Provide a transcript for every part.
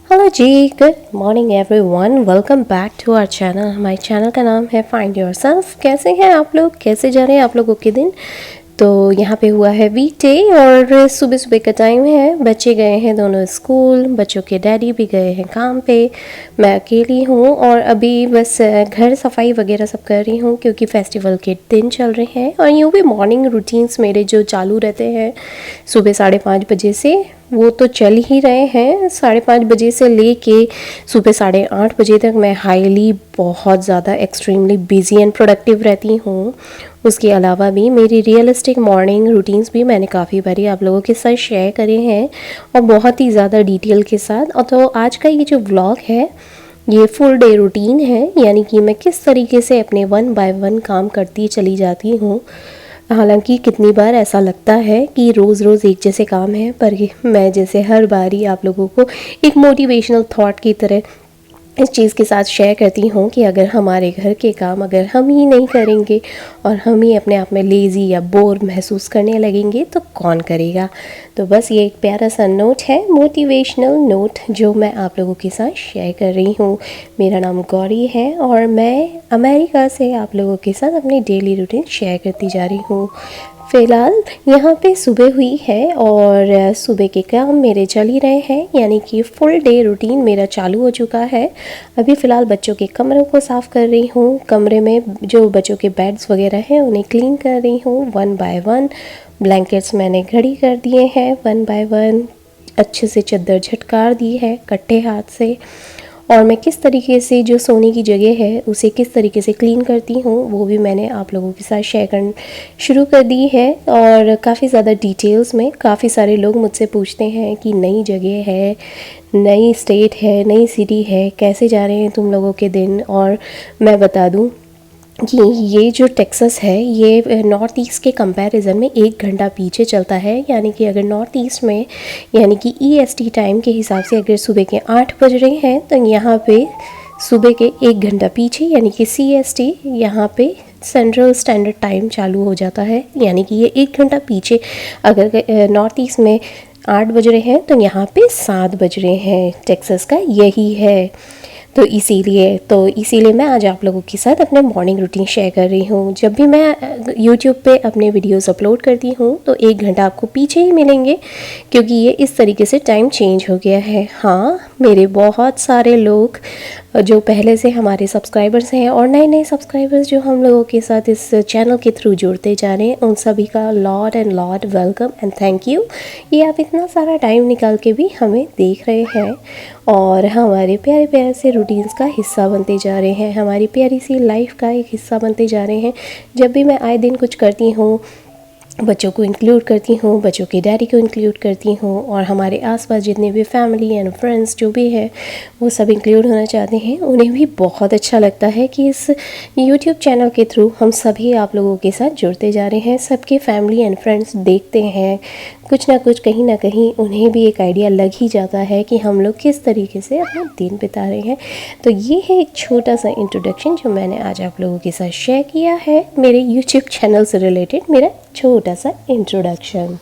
Hello ji, good morning everyone. Welcome back to our channel. हमारे channel का नाम है फाइंड योरसेल्फ। कैसे हैं आप लोग? कैसे जा रहे हैं आप लोगों के दिन? तो यहाँ पे हुआ है वीकडे और सुबह सुबह का टाइम है। बच्चे गए हैं दोनों स्कूल, बच्चों के डैडी भी गए हैं काम पे। मैं अकेली हूँ और अभी बस घर सफाई वगैरह सब कर रही हूँ क्योंकि फेस्टिवल के दिन चल रहे हैं। और यूँ भी मॉर्निंग रूटीन्स मेरे जो चालू रहते हैं सुबह 5:30 बजे से, वो तो चल ही रहे हैं। 5:30 बजे से लेके सुबह 8:30 बजे तक मैं हाईली बहुत ज़्यादा एक्सट्रीमली बिजी एंड प्रोडक्टिव रहती हूँ। उसके अलावा भी मेरी रियलिस्टिक मॉर्निंग रूटीन्स भी मैंने काफ़ी बारी आप लोगों के साथ शेयर करे हैं और बहुत ही ज़्यादा डिटेल के साथ। और तो आज का ये जो व्लॉग है ये फुल डे रूटीन है, यानी कि मैं किस तरीके से अपने 1 बाय 1 काम करती चली जाती हूँ। हालांकि कितनी बार ऐसा लगता है कि रोज़ रोज़ एक जैसे काम है, पर मैं जैसे हर बारी आप लोगों को एक मोटिवेशनल थॉट की तरह इस चीज़ के साथ शेयर करती हूँ कि अगर हमारे घर के काम अगर हम ही नहीं करेंगे और हम ही अपने आप में लेज़ी या बोर महसूस करने लगेंगे तो कौन करेगा। तो बस ये एक प्यारा सा नोट है, मोटिवेशनल नोट, जो मैं आप लोगों के साथ शेयर कर रही हूँ। मेरा नाम गौरी है और मैं अमेरिका से आप लोगों के साथ अपनी डेली रूटीन शेयर करती जा रही हूँ। फ़िलहाल यहाँ पे सुबह हुई है और सुबह के काम मेरे चल ही रहे हैं, यानी कि फुल डे रूटीन मेरा चालू हो चुका है। अभी फ़िलहाल बच्चों के कमरों को साफ़ कर रही हूँ। कमरे में जो बच्चों के बेड्स वगैरह हैं उन्हें क्लीन कर रही हूँ 1 बाय 1। ब्लैंकेट्स मैंने घड़ी कर दिए हैं 1 बाय 1। अच्छे से चद्दर झटकार दी है कट्टे हाथ से। और मैं किस तरीके से जो सोने की जगह है उसे किस तरीके से क्लीन करती हूँ वो भी मैंने आप लोगों के साथ शेयर करना शुरू कर दी है। और काफ़ी ज़्यादा डिटेल्स में काफ़ी सारे लोग मुझसे पूछते हैं कि नई जगह है, नई स्टेट है, नई सिटी है, कैसे जा रहे हैं तुम लोगों के दिन। और मैं बता दूँ कि ये जो टेक्सास है ये नॉर्थ ईस्ट के कंपैरिजन में 1 घंटा पीछे चलता है। यानी कि अगर नॉर्थ ईस्ट में यानी कि EST टाइम के हिसाब से अगर सुबह के 8 बज रहे हैं तो यहाँ पे सुबह के 1 घंटा पीछे यानी कि CST यहाँ पे सेंट्रल स्टैंडर्ड टाइम चालू हो जाता है। यानी कि ये 1 घंटा पीछे अगर नॉर्थ ईस्ट में 8 बज रहे हैं तो यहाँ पे 7 बज रहे हैं। टेक्सास का यही है। तो इसीलिए मैं आज आप लोगों के साथ अपने मॉर्निंग रूटीन शेयर कर रही हूँ। जब भी मैं यूट्यूब पे अपने वीडियोस अपलोड करती हूँ तो 1 घंटा आपको पीछे ही मिलेंगे क्योंकि ये इस तरीके से टाइम चेंज हो गया है। हाँ, मेरे बहुत सारे लोग जो पहले से हमारे सब्सक्राइबर्स हैं और नए नए सब्सक्राइबर्स जो हम लोगों के साथ इस चैनल के थ्रू जुड़ते जा रहे हैं, उन सभी का lot and lot welcome and thank you. ये आप इतना सारा टाइम निकाल के भी हमें देख रहे हैं और हमारे प्यारे प्यारे से रूटीन्स का हिस्सा बनते जा रहे हैं, हमारी प्यारी सी लाइफ का एक हिस्सा बनते जा रहे हैं। जब भी मैं आए दिन कुछ करती हूँ, बच्चों को इंक्लूड करती हूँ, बच्चों के डैडी को इंक्लूड करती हूँ और हमारे आसपास जितने भी फैमिली एंड फ्रेंड्स जो भी है वो सब इंक्लूड होना चाहते हैं, उन्हें भी बहुत अच्छा लगता है कि इस यूट्यूब चैनल के थ्रू हम सभी आप लोगों के साथ जुड़ते जा रहे हैं। सबके फैमिली एंड फ्रेंड्स देखते हैं, कुछ ना कुछ कहीं ना कहीं उन्हें भी एक आइडिया लग ही जाता है कि हम लोग किस तरीके से अपना दिन बिता रहे हैं। तो ये है एक छोटा सा इंट्रोडक्शन जो मैंने आज आप लोगों के साथ शेयर किया है, मेरे यूट्यूब चैनल से रिलेटेड मेरा छोटा सा इंट्रोडक्शन।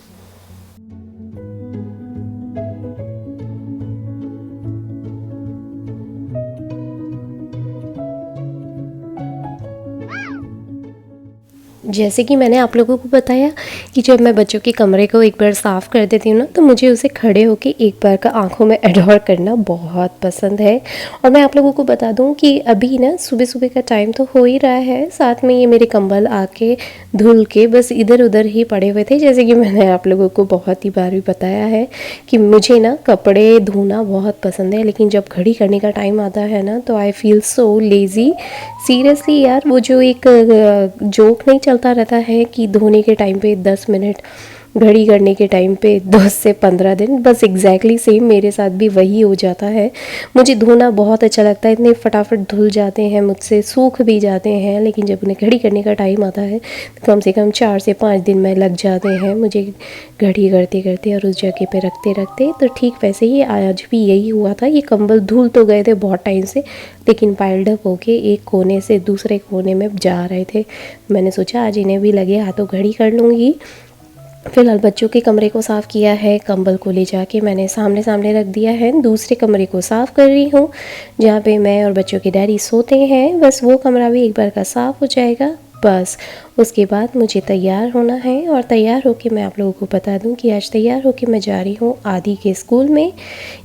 जैसे कि मैंने आप लोगों को बताया कि जब मैं बच्चों के कमरे को एक बार साफ़ कर देती हूँ ना, तो मुझे उसे खड़े होकर एक बार का आंखों में एडोर करना बहुत पसंद है। और मैं आप लोगों को बता दूँ कि अभी ना सुबह सुबह का टाइम तो हो ही रहा है, साथ में ये मेरे कंबल आके धुल के बस इधर उधर ही पड़े हुए थे। जैसे कि मैंने आप लोगों को बहुत ही बार भी बताया है कि मुझे ना कपड़े धोना बहुत पसंद है, लेकिन जब घड़ी करने का टाइम आता है ना तो I feel so lazy. Seriously यार, वो जो एक जोक नहीं चलता रहता है कि धोने के टाइम पे 10 मिनट घड़ी करने के टाइम पे 10 से 15 दिन, बस एग्जैक्टली सेम मेरे साथ भी वही हो जाता है। मुझे धोना बहुत अच्छा लगता है, इतने फटाफट धुल जाते हैं मुझसे, सूख भी जाते हैं, लेकिन जब उन्हें घड़ी करने का टाइम आता है तो कम से कम 4 से 5 दिन में लग जाते हैं मुझे घड़ी करते करते और उस जगह पे रखते रखते। तो ठीक वैसे ही आज भी यही हुआ था। ये कंबल धुल तो गए थे बहुत टाइम से, लेकिन पाइल्ड अप होके एक कोने से दूसरे कोने में जा रहे थे। मैंने सोचा आज इन्हें भी लगे हाथों घड़ी कर लूँगी। फिलहाल बच्चों के कमरे को साफ़ किया है, कंबल को ले जाके मैंने सामने सामने रख दिया है। दूसरे कमरे को साफ़ कर रही हूँ जहाँ पे मैं और बच्चों के डैडी सोते हैं। बस वो कमरा भी एक बार का साफ़ हो जाएगा, बस उसके बाद मुझे तैयार होना है। और तैयार होके मैं आप लोगों को बता दूं कि आज तैयार होके मैं जा रही हूँ आदि के स्कूल में,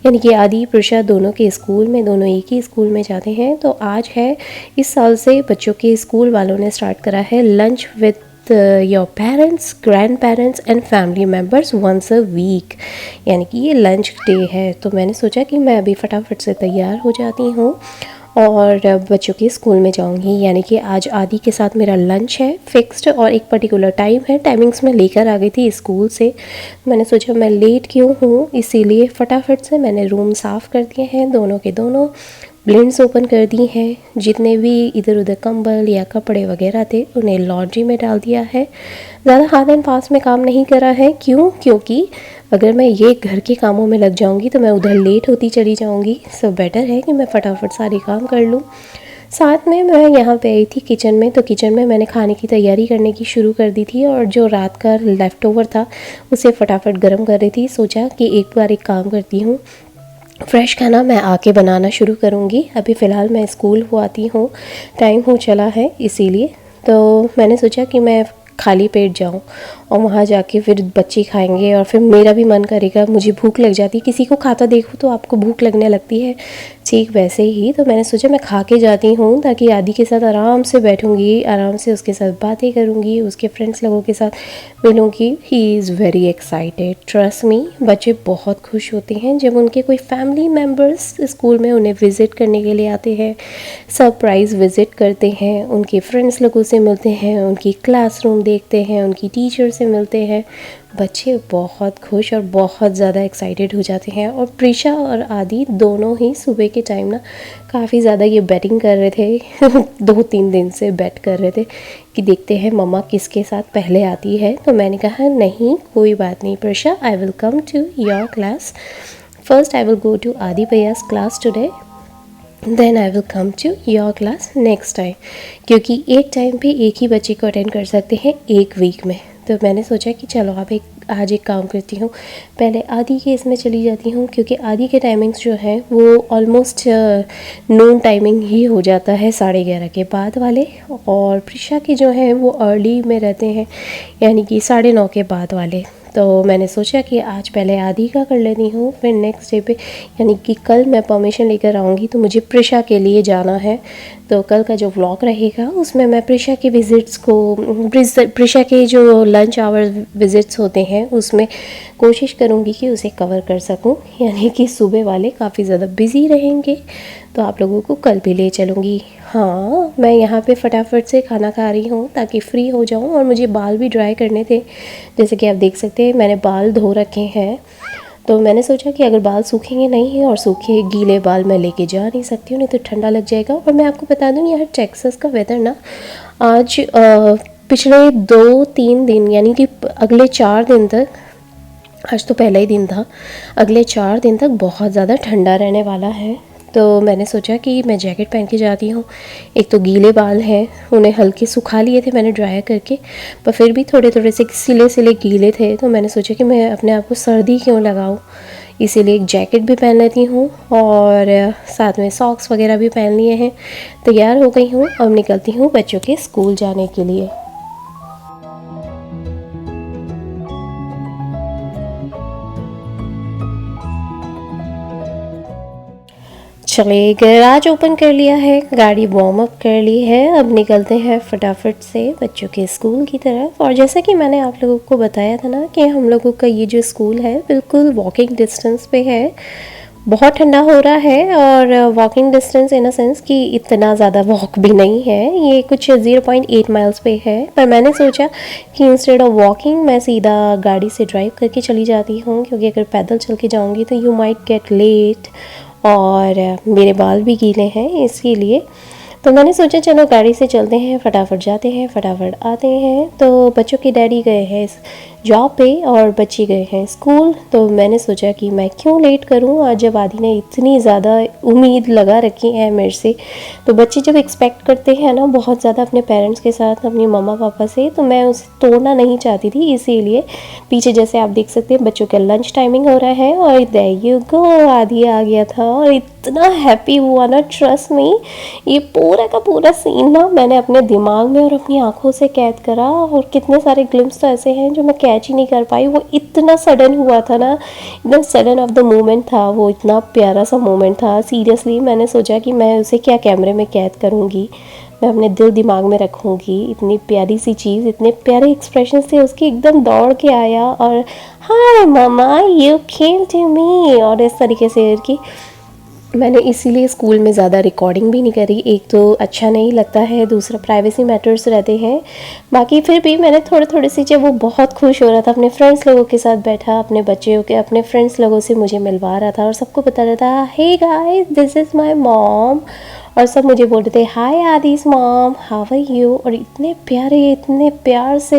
यानी कि आदि प्रशा दोनों के स्कूल में, दोनों एक ही स्कूल में जाते हैं। तो आज है, इस साल से बच्चों के स्कूल वालों ने स्टार्ट करा है lunch with your parents, grandparents and family members once a week, यानी कि ये लंच डे है। तो मैंने सोचा कि मैं अभी फटाफट से तैयार हो जाती हूँ और बच्चों के स्कूल में जाऊंगी। यानी कि आज आदि के साथ मेरा लंच है फिक्स्ड और एक पर्टिकुलर टाइम है, टाइमिंग्स में लेकर आ गई थी स्कूल से। मैंने सोचा मैं लेट क्यों हूँ, इसीलिए फटाफट से मैंने रूम साफ़ कर दिए हैं, दोनों के दोनों ब्लेंड्स ओपन कर दी हैं। जितने भी इधर उधर कंबल या कपड़े वगैरह थे उन्हें लॉन्ड्री में डाल दिया है। ज़्यादा हाथ एंड पास में काम नहीं करा है, क्योंकि अगर मैं ये घर के कामों में लग जाऊंगी तो मैं उधर लेट होती चली जाऊंगी। सो बेटर है कि मैं फटाफट सारे काम कर लूँ। साथ में मैं यहाँ पे आई थी किचन में, तो किचन में मैंने खाने की तैयारी करने की शुरू कर दी थी और जो रात का लेफ़्ट ओवर था उसे फटाफट गर्म कर रही थी। सोचा कि एक बार एक काम करती हूँ, फ्रेश खाना मैं आके बनाना शुरू करूँगी। अभी फ़िलहाल मैं स्कूल हो आती हूँ, टाइम हो चला है, इसीलिए तो मैंने सोचा कि मैं खाली पेट जाऊँ और वहाँ जाके फिर बच्चे खाएंगे और फिर मेरा भी मन करेगा, मुझे भूख लग जाती है। किसी को खाता देखो तो आपको भूख लगने लगती है, ठीक वैसे ही। तो मैंने सोचा मैं खा के जाती हूँ ताकि आदि के साथ आराम से बैठूँगी, आराम से उसके साथ बातें करूँगी, उसके फ्रेंड्स लोगों के साथ मिलूँगी। He is very excited, trust me. बच्चे बहुत खुश होते हैं जब उनके कोई फैमिली मेम्बर्स स्कूल में उन्हें विज़िट करने के लिए आते हैं, सरप्राइज़ विज़िट करते हैं, उनके फ्रेंड्स लोगों से मिलते हैं, उनकी क्लासरूम देखते हैं, उनकी टीचर से मिलते हैं। बच्चे बहुत खुश और बहुत ज़्यादा एक्साइटेड हो जाते हैं। और प्रिशा और आदि दोनों ही सुबह के टाइम ना काफ़ी ज़्यादा ये बैटिंग कर रहे थे 2-3 दिन से बैट कर रहे थे कि देखते हैं मम्मा किसके साथ पहले आती है। तो मैंने कहा नहीं, कोई बात नहीं Prisha, I will come to your class first, I will go to Aadi bhaiya's class today, then I will come to your class next time, क्योंकि एक टाइम पे एक ही बच्चे को अटेंड कर सकते हैं एक वीक में। तो मैंने सोचा कि चलो आज एक काम करती हूँ, पहले आदि के इसमें चली जाती हूँ, क्योंकि आदि के टाइमिंग्स जो हैं वो ऑलमोस्ट नून टाइमिंग ही हो जाता है, 11:30 के बाद वाले। और प्रिशा के जो हैं वो अर्ली में रहते हैं, यानी कि 9:30 के बाद वाले। तो मैंने सोचा कि आज पहले आदि का कर लेती हूँ, फिर नेक्स्ट डे पे, यानी कि कल मैं परमिशन लेकर आऊँगी तो मुझे प्रिशा के लिए जाना है। तो कल का जो व्लॉग रहेगा उसमें मैं प्रिशा के विज़िट्स को, प्रिशा के जो लंच आवर विज़िट्स होते हैं उसमें कोशिश करूँगी कि उसे कवर कर सकूँ, यानी कि सुबह वाले काफ़ी ज़्यादा बिज़ी रहेंगे तो आप लोगों को कल भी ले चलूँगी। हाँ, मैं यहाँ पे फटाफट से खाना खा रही हूँ ताकि फ़्री हो जाऊँ। और मुझे बाल भी ड्राई करने थे, जैसे कि आप देख सकते हैं मैंने बाल धो रखे हैं। तो मैंने सोचा कि अगर बाल सूखेंगे नहीं और सूखे गीले बाल मैं लेके जा नहीं सकती हूँ, नहीं तो ठंडा लग जाएगा। और मैं आपको बता दूँ यहाँ टेक्सास का वेदर ना आज पिछले 2-3 दिन, यानी कि अगले 4 दिन तक, आज तो पहला ही दिन था, अगले 4 दिन तक बहुत ज़्यादा ठंडा रहने वाला है। तो मैंने सोचा कि मैं जैकेट पहन के जाती हूँ। एक तो गीले बाल हैं, उन्हें हल्के सुखा लिए थे मैंने ड्राई करके, पर फिर भी थोड़े थोड़े से सिले सिले गीले थे। तो मैंने सोचा कि मैं अपने आप को सर्दी क्यों लगाऊँ, इसीलिए एक जैकेट भी पहन लेती हूँ और साथ में सॉक्स वगैरह भी पहन लिए हैं। तैयार हो गई हूँ, अब निकलती हूँ बच्चों के स्कूल जाने के लिए। चलिए, गैराज ओपन कर लिया है, गाड़ी वार्म अप कर ली है, अब निकलते हैं फटाफट से बच्चों के स्कूल की तरफ। और जैसा कि मैंने आप लोगों को बताया था ना कि हम लोगों का ये जो स्कूल है बिल्कुल वॉकिंग डिस्टेंस पे है, बहुत ठंडा हो रहा है और walking distance in a sense कि इतना ज़्यादा वॉक भी नहीं है, ये कुछ 0.8 माइल्स पे है। पर मैंने सोचा कि इंस्टेड ऑफ वॉकिंग मैं सीधा गाड़ी से ड्राइव करके चली जाती हूँ, क्योंकि अगर पैदल चल के जाऊँगी तो यू माइट गेट लेट और मेरे बाल भी गीले हैं, इसीलिए तो मैंने सोचा चलो गाड़ी से चलते हैं, फटाफट जाते हैं फटाफट आते हैं। तो बच्चों के डैडी गए हैं जॉब पे और बच्चे गए हैं स्कूल, तो मैंने सोचा कि मैं क्यों लेट करूं। और जब आदि ने इतनी ज़्यादा उम्मीद लगा रखी है मेरे से, तो बच्चे जब एक्सपेक्ट करते हैं ना बहुत ज़्यादा अपने पेरेंट्स के साथ, अपनी मम्मा पापा से, तो मैं उसे तोड़ना नहीं चाहती थी। इसीलिए पीछे जैसे आप देख सकते हैं बच्चों का लंच टाइमिंग हो रहा है और देयर यू गो आदि आ गया था और इतना हैप्पी हुआ ना, ट्रस्ट मी। ये पूरा का पूरा सीन ना मैंने अपने दिमाग में और अपनी आंखों से कैद करा, और कितने सारे ग्लिम्स तो ऐसे हैं जो मैं कैच ही नहीं कर पाई। वो इतना सडन हुआ था ना, एकदम सडन ऑफ द मोमेंट था वो, इतना प्यारा सा मोमेंट था। सीरियसली मैंने सोचा कि मैं उसे क्या कैमरे में कैद करूँगी, मैं अपने दिल दिमाग में रखूँगी। इतनी प्यारी सी चीज़, इतने प्यारे एक्सप्रेशन थे उसके, एकदम दौड़ के आया और हाय मामा यू केम टू मी, और इस तरीके से कि मैंने इसीलिए स्कूल में ज़्यादा रिकॉर्डिंग भी नहीं करी। एक तो अच्छा नहीं लगता है, दूसरा प्राइवेसी मैटर्स रहते हैं। बाकी फिर भी मैंने थोड़े थोड़े से, जब वो बहुत खुश हो रहा था, अपने फ्रेंड्स लोगों के साथ बैठा, अपने बच्चों के अपने फ्रेंड्स लोगों से मुझे मिलवा रहा था और सबको बता रहा था hey guys this is my mom, और सब मुझे बोल रहे थे hi Adi's mom how are you, और इतने प्यारे इतने प्यार से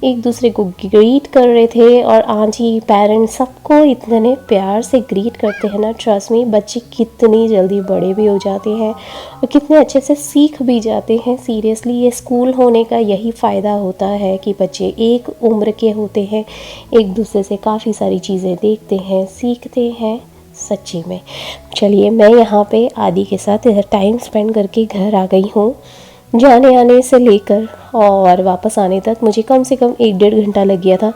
एक दूसरे को ग्रीट कर रहे थे। और आंटी पेरेंट्स सबको इतने प्यार से ग्रीट करते हैं ना, ट्रस्ट मी बच्चे कितनी जल्दी बड़े भी हो जाते हैं और कितने अच्छे से सीख भी जाते हैं। सीरियसली ये स्कूल होने का यही फ़ायदा होता है कि बच्चे एक उम्र के होते हैं, एक दूसरे से काफ़ी सारी चीज़ें देखते हैं, सीखते हैं सच्ची में। चलिए मैं यहाँ पे आदि के साथ इधर टाइम स्पेंड करके घर आ गई हूँ। जाने आने से लेकर और वापस आने तक मुझे कम से कम 1-1.5 घंटा लग गया था।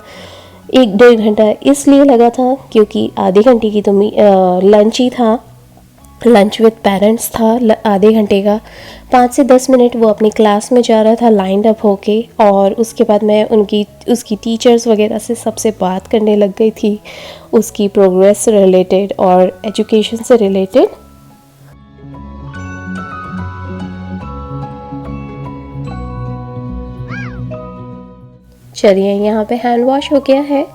1-1.5 घंटा इसलिए लगा था क्योंकि आधे घंटे की तो लंच ही था, लंच विद पेरेंट्स था आधे घंटे का। 5 से 10 मिनट वो अपनी क्लास में जा रहा था लाइंड अप होके, और उसके बाद मैं उसकी टीचर्स वगैरह से सबसे बात करने लग गई थी, उसकी प्रोग्रेस से रिलेटेड और एजुकेशन से रिलेटेड। चलिए यहाँ पे हैंड वॉश हो गया है,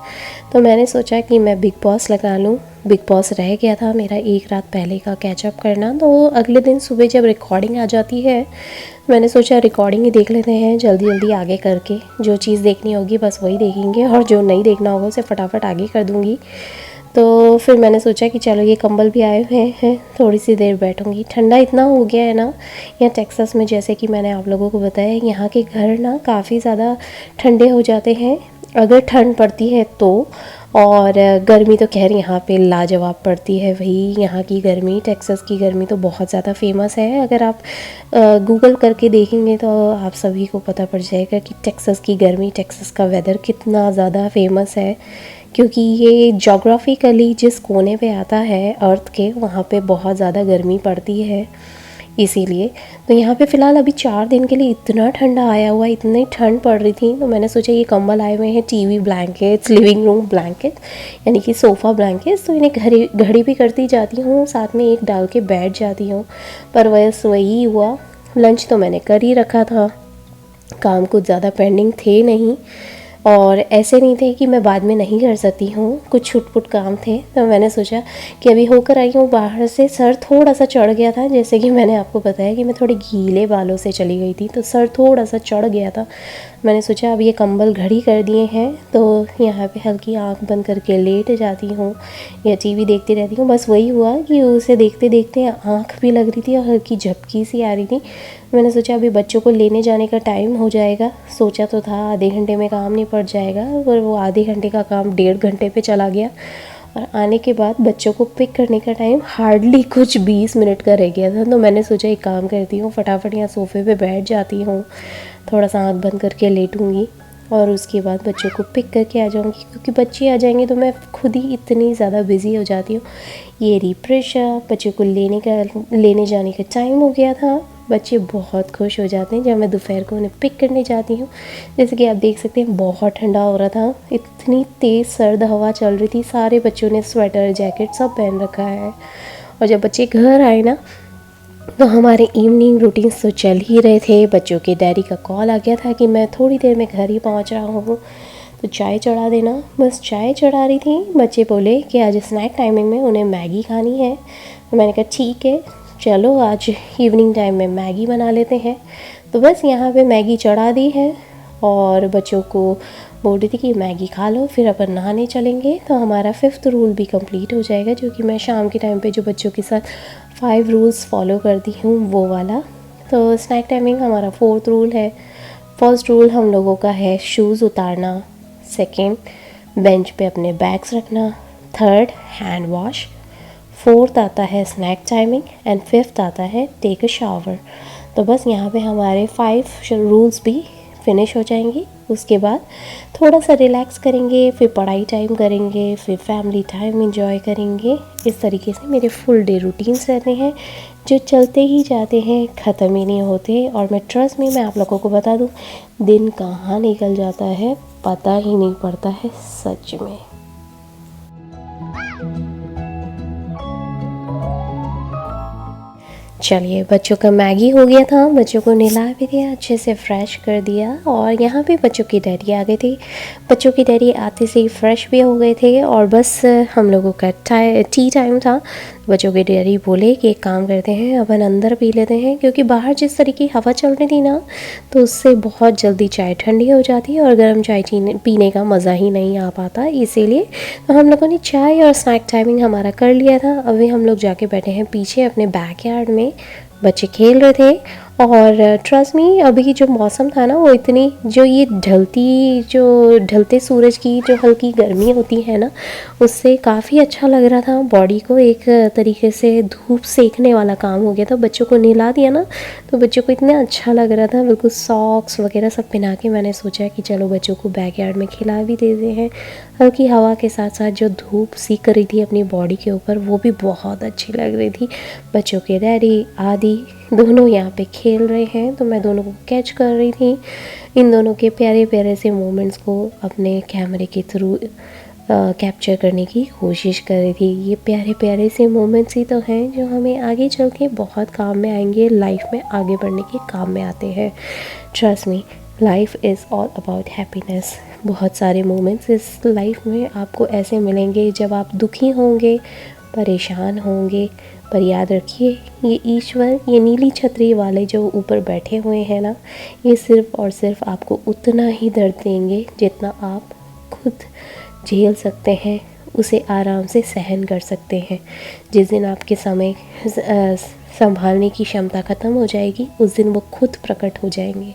तो मैंने सोचा कि मैं बिग बॉस लगा लूँ। बिग बॉस रह गया था मेरा एक रात पहले का कैचअप करना, तो अगले दिन सुबह जब रिकॉर्डिंग आ जाती है मैंने सोचा रिकॉर्डिंग ही देख लेते हैं जल्दी जल्दी आगे करके। जो चीज़ देखनी होगी बस वही देखेंगे और जो नहीं देखना होगा उसे फटाफट आगे कर दूँगी। तो फिर मैंने सोचा कि चलो ये कंबल भी आए हुए हैं, थोड़ी सी देर बैठूंगी। ठंडा इतना हो गया है ना यहाँ टेक्सास में, जैसे कि मैंने आप लोगों को बताया यहाँ के घर ना काफ़ी ज़्यादा ठंडे हो जाते हैं अगर ठंड पड़ती है तो। और गर्मी तो खैर यहाँ पे लाजवाब पड़ती है, वही यहाँ की गर्मी, टेक्सास की गर्मी तो बहुत ज़्यादा फेमस है। अगर आप गूगल करके देखेंगे तो आप सभी को पता पड़ जाएगा कि टेक्सास की गर्मी, टेक्सास का वेदर कितना ज़्यादा फेमस है, क्योंकि ये जोग्राफिकली जिस कोने पे आता है अर्थ के, वहाँ पे बहुत ज़्यादा गर्मी पड़ती है इसीलिए। तो यहाँ पे फ़िलहाल अभी 4 दिन के लिए इतना ठंडा आया हुआ, इतनी ठंड पड़ रही थी, तो मैंने सोचा ये कंबल आए हुए हैं, TV blankets, living room blanket यानी कि सोफ़ा ब्लैंकेट्स, तो इन्हें घड़ी भी करती जाती हूँ, साथ में एक डाल के बैठ जाती हूँ। पर वैसे वही हुआ, लंच तो मैंने कर ही रखा था, काम कुछ ज़्यादा पेंडिंग थे नहीं, और ऐसे नहीं थे कि मैं बाद में नहीं कर सकती हूँ, कुछ छुटपुट काम थे। तो मैंने सोचा कि अभी होकर आई हूँ बाहर से, सर थोड़ा सा चढ़ गया था, जैसे कि मैंने आपको बताया कि मैं थोड़े गीले बालों से चली गई थी, तो सर थोड़ा सा चढ़ गया था। मैंने सोचा अब ये कंबल घड़ी कर दिए हैं तो यहाँ पे हल्की आंख बंद करके लेट जाती हूँ या टीवी देखती रहती हूँ। बस वही हुआ कि उसे देखते देखते आंख भी लग रही थी और हल्की झपकी सी आ रही थी। मैंने सोचा अभी बच्चों को लेने जाने का टाइम हो जाएगा, सोचा तो था आधे घंटे में काम निपट जाएगा, पर वो आधे घंटे का काम 1.5 घंटे पे चला गया। और आने के बाद बच्चों को पिक करने का टाइम हार्डली कुछ 20 मिनट का रह गया था। तो मैंने सोचा एक काम करती हूँ, फटाफट यहाँ सोफ़े पे बैठ जाती हूँ, थोड़ा सा आँख बंद करके लेटूँगी और उसके बाद बच्चों को पिक करके आ जाऊँगी, क्योंकि बच्चे आ जाएंगे तो मैं खुद ही इतनी ज़्यादा बिज़ी हो जाती हूँ। ये रिप्रेशर बच्चों को लेने जाने का टाइम हो गया था। बच्चे बहुत खुश हो जाते हैं जब मैं दोपहर को उन्हें पिक करने जाती हूँ। जैसे कि आप देख सकते हैं बहुत ठंडा हो रहा था, इतनी तेज़ सर्द हवा चल रही थी, सारे बच्चों ने स्वेटर जैकेट सब पहन रखा है। और जब बच्चे घर आए ना तो हमारे इवनिंग रूटीन्स तो चल ही रहे थे। बच्चों के डैडी का कॉल आ गया था कि मैं थोड़ी देर में घर ही पहुँच रहा हूँ, तो चाय चढ़ा देना। बस चाय चढ़ा रही थी, बच्चे बोले कि आज स्नैक टाइमिंग में उन्हें मैगी खानी है। तो मैंने कहा ठीक है, चलो आज इवनिंग टाइम में मैगी बना लेते हैं। तो बस यहाँ पे मैगी चढ़ा दी है और बच्चों को बोल रही थी कि मैगी खा लो फिर अपन नहाने चलेंगे। तो हमारा 5th रूल भी कंप्लीट हो जाएगा, जो कि मैं शाम के टाइम पे जो बच्चों के साथ 5 रूल्स फॉलो करती हूँ वो वाला। तो स्नैक टाइमिंग हमारा 4th रूल है। फर्स्ट रूल हम लोगों का है शूज़ उतारना, सेकेंड बेंच पे अपने बैग्स रखना, थर्ड हैंड वॉश, फोर्थ आता है स्नैक टाइमिंग एंड फिफ्थ आता है टेक अ शावर। तो बस यहाँ पे हमारे 5 रूल्स भी फिनिश हो जाएंगे। उसके बाद थोड़ा सा रिलैक्स करेंगे, फिर पढ़ाई टाइम करेंगे, फिर फैमिली टाइम एंजॉय करेंगे। इस तरीके से मेरे फुल डे रूटीन्स रहते हैं जो चलते ही जाते हैं, ख़त्म ही नहीं होते। और मैं ट्रस्ट में मैं आप लोगों को बता दूँ, दिन कहाँ निकल जाता है पता ही नहीं पड़ता है सच में। चलिए, बच्चों का मैगी हो गया था, बच्चों को नहला भी दिया, अच्छे से फ्रेश कर दिया। और यहाँ पे बच्चों की डैडी आ गए थे। बच्चों की डैडी आते से ही फ्रेश भी हो गए थे और बस हम लोगों का टी टाइम था। बच्चों के डैडी बोले कि एक काम करते हैं, अपन अंदर पी लेते हैं, क्योंकि बाहर जिस तरीके की हवा चल रही थी ना, तो उससे बहुत जल्दी चाय ठंडी हो जाती है और गर्म चाय पीने का मज़ा ही नहीं आ पाता। इसीलिए तो हम लोगों ने चाय और स्नैक टाइमिंग हमारा कर लिया था। अभी हम लोग जाके बैठे हैं पीछे अपने बैकयार्ड में, बच्चे खेल रहे थे। और ट्रस्ट मी, अभी की जो मौसम था ना, वो इतनी जो ये ढलते सूरज की जो हल्की गर्मी होती है ना, उससे काफ़ी अच्छा लग रहा था बॉडी को। एक तरीके से धूप सेकने वाला काम हो गया था। बच्चों को नहला दिया ना, तो बच्चों को इतना अच्छा लग रहा था, बिल्कुल सॉक्स वगैरह सब पहना के मैंने सोचा कि चलो बच्चों को बैकयार्ड में खिला भी देते हैं। हल्की हवा के साथ साथ जो धूप सीख रही थी अपनी बॉडी के ऊपर, वो भी बहुत अच्छी लग रही थी। बच्चों के डैडी आदि दोनों यहाँ पे खेल रहे हैं, तो मैं दोनों को कैच कर रही थी। इन दोनों के प्यारे प्यारे से मोमेंट्स को अपने कैमरे के थ्रू कैप्चर करने की कोशिश कर रही थी। ये प्यारे प्यारे से मोमेंट्स ही तो हैं जो हमें आगे चल के बहुत काम में आएंगे, लाइफ में आगे बढ़ने के काम में आते हैं। Trust me, life is all about happiness. बहुत सारे मोमेंट्स इस लाइफ में आपको ऐसे मिलेंगे जब आप दुखी होंगे, परेशान होंगे, पर याद रखिए, ये ईश्वर, ये नीली छतरी वाले जो ऊपर बैठे हुए हैं ना, ये सिर्फ़ और सिर्फ आपको उतना ही दर्द देंगे जितना आप खुद झेल सकते हैं, उसे आराम से सहन कर सकते हैं। जिस दिन आपके समय संभालने की क्षमता ख़त्म हो जाएगी, उस दिन वो खुद प्रकट हो जाएंगे।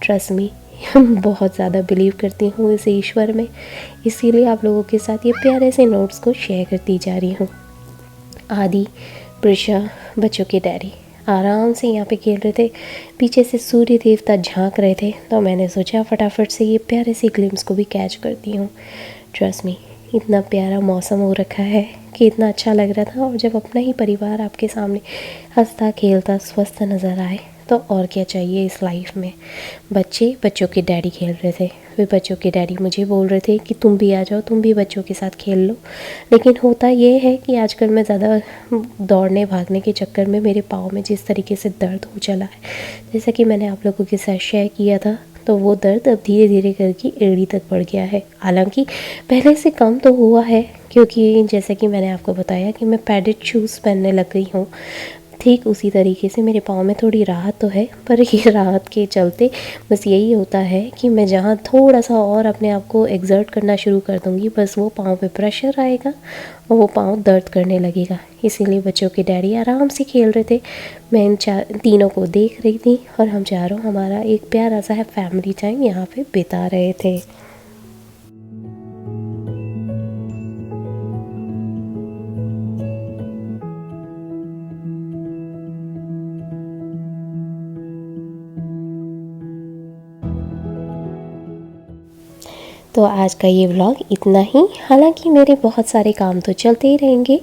ट्रस्ट मी, बहुत ज़्यादा बिलीव करती हूँ इस ईश्वर में, इसीलिए आप लोगों के साथ ये प्यारे से नोट्स को शेयर करती जा रही हूँ। आदि, प्रिशा, बच्चों के डैडी आराम से यहाँ पे खेल रहे थे। पीछे से सूर्य देवता झांक रहे थे, तो मैंने सोचा फटाफट से ये प्यारे से ग्लिम्स को भी कैच करती हूँ। ट्रस्ट मी, इतना प्यारा मौसम हो रखा है कि इतना अच्छा लग रहा था। और जब अपना ही परिवार आपके सामने हंसता खेलता स्वस्थ नज़र आए, तो और क्या चाहिए इस लाइफ में। बच्चों के डैडी खेल रहे थे, फिर बच्चों के डैडी मुझे बोल रहे थे कि तुम भी आ जाओ, तुम भी बच्चों के साथ खेल लो। लेकिन होता ये है कि आजकल मैं ज़्यादा दौड़ने भागने के चक्कर में मेरे पाँव में जिस तरीके से दर्द हो चला है, जैसा कि मैंने आप लोगों के साथ शेयर किया था, तो वो दर्द अब धीरे धीरे करके एड़ी तक बढ़ गया है। हालांकि पहले से कम तो हुआ है, क्योंकि जैसे कि मैंने आपको बताया कि मैं पैडेड शूज़ पहनने लग गई हूँ। ठीक उसी तरीके से मेरे पाँव में थोड़ी राहत तो है, पर ये राहत के चलते बस यही होता है कि मैं जहाँ थोड़ा सा और अपने आप को एक्सर्ट करना शुरू कर दूँगी, बस वो पाँव पे प्रेशर आएगा और वो पाँव दर्द करने लगेगा। इसीलिए बच्चों के डैडी आराम से खेल रहे थे, मैं इन तीनों को देख रही थी और हम चारों हमारा एक प्यारा सा है फैमिली टाइम यहाँ पे बिता रहे थे। तो आज का ये व्लॉग इतना ही। हालांकि मेरे बहुत सारे काम तो चलते ही रहेंगे।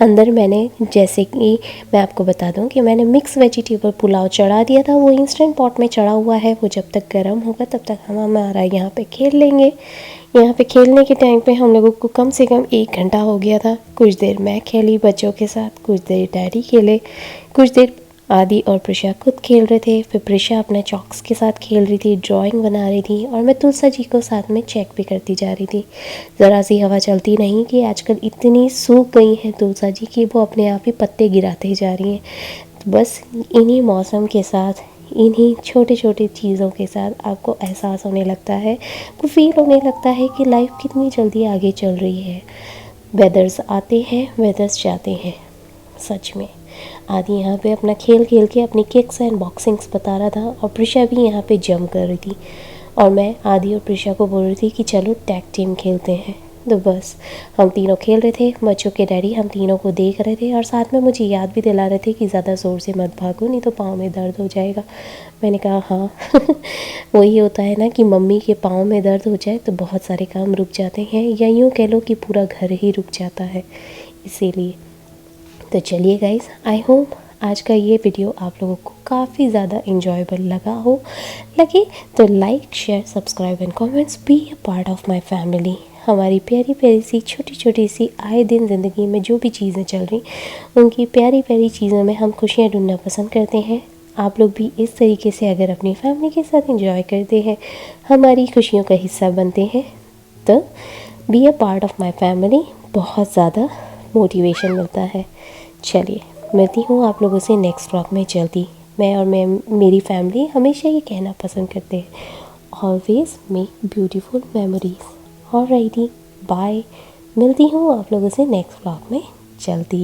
अंदर मैंने, जैसे कि मैं आपको बता दूं कि मैंने मिक्स वेजिटेबल पुलाव चढ़ा दिया था, वो इंस्टेंट पॉट में चढ़ा हुआ है। वो जब तक गर्म होगा तब तक हम हमारा यहाँ पे खेल लेंगे। यहाँ पे खेलने के टाइम पे हम लोगों को कम से कम 1 घंटा हो गया था। कुछ देर मैं खेली बच्चों के साथ, कुछ देर डैडी खेले, कुछ देर आदि और प्रिशा खुद खेल रहे थे। फिर प्रिशा अपने चॉक्स के साथ खेल रही थी, ड्राइंग बना रही थी, और मैं तुलसा जी को साथ में चेक भी करती जा रही थी। ज़रा सी हवा चलती नहीं कि आजकल इतनी सूख गई हैं तुलसा जी की वो अपने आप ही पत्ते गिराते जा रही हैं। तो बस इन्हीं मौसम के साथ, इन्हीं छोटे छोटे चीज़ों के साथ आपको एहसास होने लगता है, को फील होने लगता है कि लाइफ कितनी जल्दी आगे चल रही है। वेदर्स आते हैं, वेदर्स जाते हैं, सच में। आदि यहाँ पे अपना खेल खेल के अपनी किक्स एंड बॉक्सिंग्स बता रहा था, और प्रिशा भी यहाँ पे जंप कर रही थी, और मैं आदि और प्रिशा को बोल रही थी कि चलो टैग टीम खेलते हैं। तो बस हम तीनों खेल रहे थे। बच्चों के डैडी हम तीनों को देख रहे थे, और साथ में मुझे याद भी दिला रहे थे कि ज़्यादा ज़ोर से मत भागो, नहीं तो पाँव में दर्द हो जाएगा। मैंने कहा हाँ वही होता है ना कि मम्मी के पाँव में दर्द हो जाए तो बहुत सारे काम रुक जाते हैं, या यूँ कह लो कि पूरा घर ही रुक जाता है, इसीलिए। तो चलिए गाइस, आई होप आज का ये वीडियो आप लोगों को काफ़ी ज़्यादा इंजॉयबल लगे तो like, share, subscribe and comments, be a part of my family. हमारी प्यारी प्यारी सी छोटी छोटी सी आए दिन ज़िंदगी में जो भी चीज़ें चल रही, उनकी प्यारी प्यारी चीज़ों में हम खुशियाँ ढूंढना पसंद करते हैं। आप लोग भी इस तरीके से अगर अपनी फैमिली के साथ इंजॉय करते हैं, हमारी खुशियों का हिस्सा बनते हैं, तो be a part of my family. बहुत ज़्यादा मोटिवेशन मिलता है। चलिए, मिलती हूँ आप लोगों से नेक्स्ट व्लॉग में जल्दी। मेरी फैमिली हमेशा ये कहना पसंद करते हैं, always make beautiful memories. Alrighty, bye. मिलती हूँ आप लोगों से नेक्स्ट व्लॉग में जल्दी।